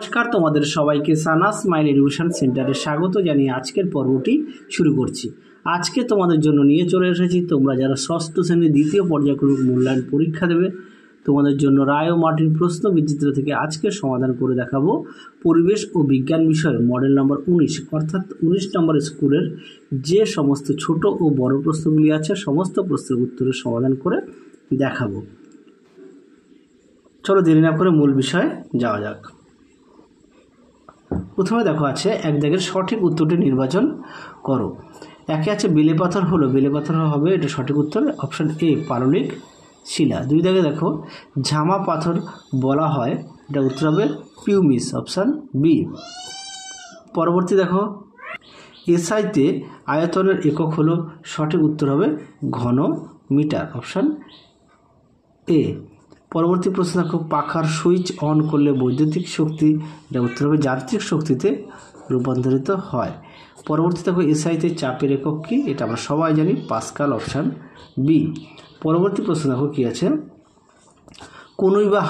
নমস্কার, তোমাদের সবাইকে সানাস স্মাইল এডুকেশন সেন্টারে স্বাগত জানিয়ে আজকের পর্বটি শুরু করছি। আজকে তোমাদের জন্য নিয়ে চলে এসেছি তোমরা যারা ষষ্ঠ শ্রেণীর দ্বিতীয় পর্যায়ক্রমিক মূল্যায়ন পরীক্ষা দেবে, তোমাদের জন্য রায় ও মার্টিন প্রশ্ন বিচিত্র থেকে আজকে সমাধান করে দেখাবো পরিবেশ ও বিজ্ঞান বিষয়ের মডেল নম্বর 19 অর্থাৎ 19 নম্বর স্কুলের যে সমস্ত ছোট ও বড় প্রশ্নগুলি আছে সমস্ত প্রশ্নের উত্তরের সমাধান করে দেখাবো। চলো দেরি না করে মূল বিষয়ে যাওয়া যাক। প্রথমে দেখো আছে এক দাগের সঠিক উত্তরটি নির্বাচন করো। একে আছে বেলে পাথর হলো, বেলে পাথর হবে এটা সঠিক উত্তর, অপশন এ পাললিক শিলা। দুই দাগে দেখো ঝামা পাথর বলা হয়, এটা উত্তর হবে পিউমিস, অপশন বি। পরবর্তী দেখো এসআইতে আয়তনের একক হলো, সঠিক উত্তর হবে ঘন মিটার, অপশন এ। পরবর্তী প্রশ্ন দেখো পাখার সুইচ অন করলে বৈদ্যুতিক শক্তি, এটা উত্তর হবে যান্ত্রিক শক্তিতে রূপান্তরিত হয়। পরবর্তী দেখো এসআইতে চাপের একক কি, এটা আমরা সবাই জানি পাস্কাল, অপশান বি। পরবর্তী প্রশ্ন দেখো কী আছে কনুই বা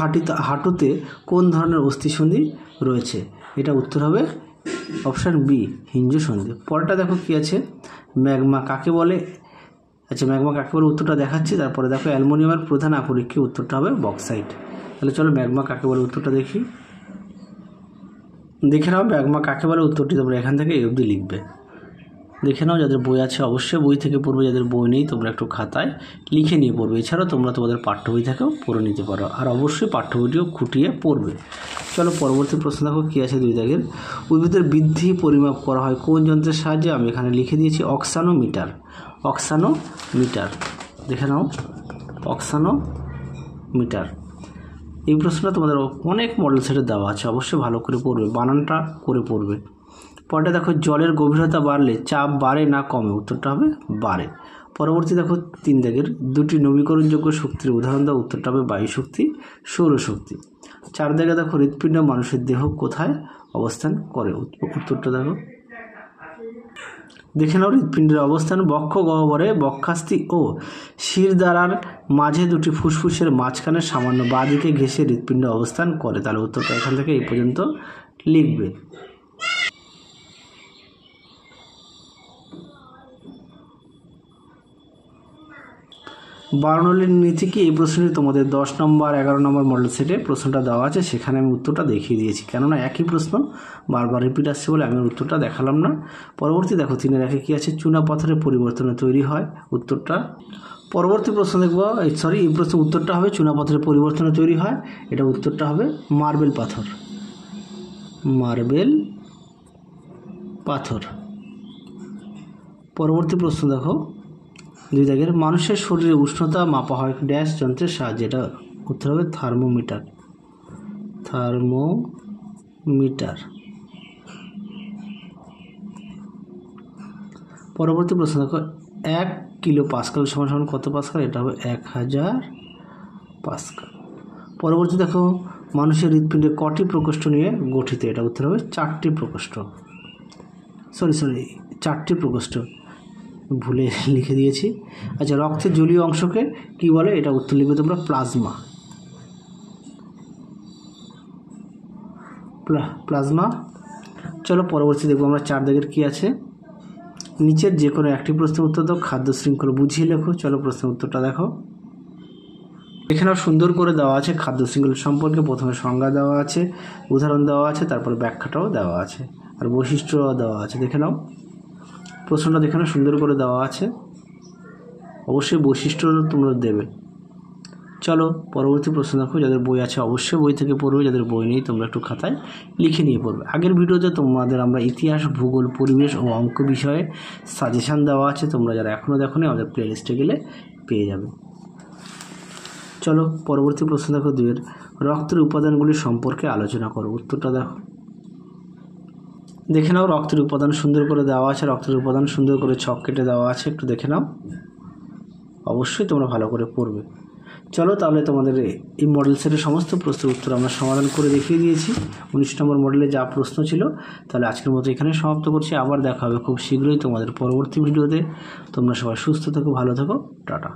হাঁটুতে কোন ধরনের অস্থিসন্ধি রয়েছে, এটা উত্তর হবে অপশান বি হিঞ্জু সন্ধি। পরেরটা দেখো কী আছে ম্যাগমা কাকে বলে, আচ্ছা ম্যাগমা কাকে বলে উত্তরটা দেখাচ্ছি। তারপরে দেখো অ্যালুমিনিয়ামের প্রধান আকরিক কি, উত্তরটা হবে বক্সাইট। তাহলে চলো ম্যাগমা কাকে বলে উত্তরটা দেখে নাও ম্যাগমা কাকে বলে উত্তরটি তোমরা এখান থেকে এই অবধি লিখবে। দেখে নাও যাদের বই আছে অবশ্যই বই থেকে পড়বে, যাদের বই নেই তোমরা একটু খাতায় লিখে নিয়ে পড়বে। এছাড়াও তোমরা তোমাদের পাঠ্য বই থেকেও পড়ে নিতে পারো, আর অবশ্যই পাঠ্য বইটিও খুঁটিয়ে পড়বে। চলো পরবর্তী প্রশ্ন দেখো কী আছে দুই দাগের উদ্ভিদের বৃদ্ধি পরিমাপ করা হয় কোন যন্ত্রের সাহায্যে, আমি এখানে লিখে দিয়েছি অক্সানোমিটার, অক্সানোমিটার। দেখে নাও অক্সানোমিটার। এই প্রশ্নটা তোমাদের অনেক মডেল সেটে দেওয়া আছে, অবশ্যই ভালো করে পড়বে, বানানটা করে পড়বে। পরটা দেখো জলের গভীরতা বাড়লে চাপ বাড়ে না কমে, উত্তরটা হবে বাড়ে। পরবর্তী দেখো তিন দাগের দুটি নবীকরণযোগ্য শক্তির উদাহরণ দাও, উত্তরটা হবে বায়ু শক্তি, সৌরশক্তি। চার দাগে দেখো হৃৎপিণ্ড মানুষের দেহ কোথায় অবস্থান করে, উত্তরটা দেখে নাও হৃৎপিণ্ডের অবস্থান বক্ষ গহ্বরে, বক্ষাস্থি ও শিরদাঁড়ার মাঝে দুটি ফুসফুসের মাঝখানে সামান্য বাঁ দিকে ঘেঁষে হৃৎপিণ্ড অবস্থান করে। তাহলে উত্তরটা এখান থেকে এই পর্যন্ত লিখবে। বার্নৌলির নীতি কি, এই প্রশ্নটি তোমাদের 10 নম্বর 11 নম্বর মডেল সেটে প্রশ্নটা দেওয়া আছে, সেখানে আমি উত্তরটা দেখিয়ে দিয়েছি, কেননা একই প্রশ্ন বারবার রিপিট আসছে বলে আমি উত্তরটা দেখালাম না। পরবর্তী দেখো 3-এর একে কী আছে চুনা পাথরের পরিবর্তনে তৈরি হয়, উত্তরটা। পরবর্তী প্রশ্ন দেখবো এই প্রশ্ন উত্তরটা হবে চুনা পাথরের পরিবর্তনে তৈরি হয়, এটা উত্তরটা হবে মার্বেল পাথর, মার্বেল পাথর। পরবর্তী প্রশ্ন দেখো দুই দাগের মানুষের শরীরে উষ্ণতা মাপা হয় ড্যাশ যন্ত্রের সাহায্যে, এটা উত্তর হবে থার্মোমিটার, থার্মোমিটার। পরবর্তী প্রশ্ন দেখো 1 কিলো পাস্কাল সমান কত পাস্কাল, এটা হবে 1000 পাস্কাল। পরবর্তী দেখো মানুষের হৃৎপিণ্ডে কটি প্রকোষ্ঠ নিয়ে গঠিত, এটা উত্তর হবে 4টি প্রকোষ্ঠ, চারটি প্রকোষ্ঠ, ভুলে লিখে দিয়েছি। আচ্ছা রক্তের জলীয় অংশকে কি বলে, এটা উত্তর লিখবে তোমরা প্লাজমা, প্লাজমা। চলো পরবর্তী দেখবো আমরা 4 দাগের কী আছে নিচের যে কোনো একটি প্রশ্নের উত্তর দাও, খাদ্য শৃঙ্খলা বুঝিয়ে লেখো। চলো প্রশ্নের উত্তরটা দেখো, এখানেও সুন্দর করে দেওয়া আছে খাদ্য শৃঙ্খলা সম্পর্কে, প্রথমে সংজ্ঞা দেওয়া আছে, উদাহরণ দেওয়া আছে, তারপরে ব্যাখ্যাটাও দেওয়া আছে, আর বৈশিষ্ট্যও দেওয়া আছে। দেখে নাও প্রশ্নটা দেখে নাও সুন্দর করে দেওয়া আছে, অবশ্যই বৈশিষ্ট্য তোমরা দেবে। চলো পরবর্তী প্রশ্ন দেখো, যাদের বই আছে অবশ্যই বই থেকে পড়বে, যাদের বই নেই তোমরা একটু খাতায় লিখে নিয়ে পড়বে। আগের ভিডিওতে তোমাদের আমরা ইতিহাস, ভূগোল, পরিবেশ ও অঙ্ক বিষয়ে সাজেশান দেওয়া আছে, তোমরা যারা এখনও দেখোনি আমাদের প্লেলিস্টে গেলে পেয়ে যাবে। চলো পরবর্তী প্রশ্ন দেখো 2-এর রক্তের উপাদানগুলি সম্পর্কে আলোচনা করো, উত্তরটা দেখে নাও রক্তের উপাদান সুন্দর করে দেওয়া আছে, রক্তের উপাদান সুন্দর করে ছক কেটে দেওয়া আছে, একটু দেখে নাও, অবশ্যই তোমরা ভালো করে পড়বে। চলো তাহলে তোমাদের এই মডেল সেটের সমস্ত প্রশ্নের উত্তর আমরা সমাধান করে দেখিয়ে দিয়েছি 19 নম্বর মডেলে যা প্রশ্ন ছিল। তাহলে আজকের মতো এখানে সমাপ্ত করছি, আবার দেখা হবে খুব শীঘ্রই তোমাদের পরবর্তী ভিডিওতে। তোমরা সবাই সুস্থ থেকো, ভালো থেকো, টাটা।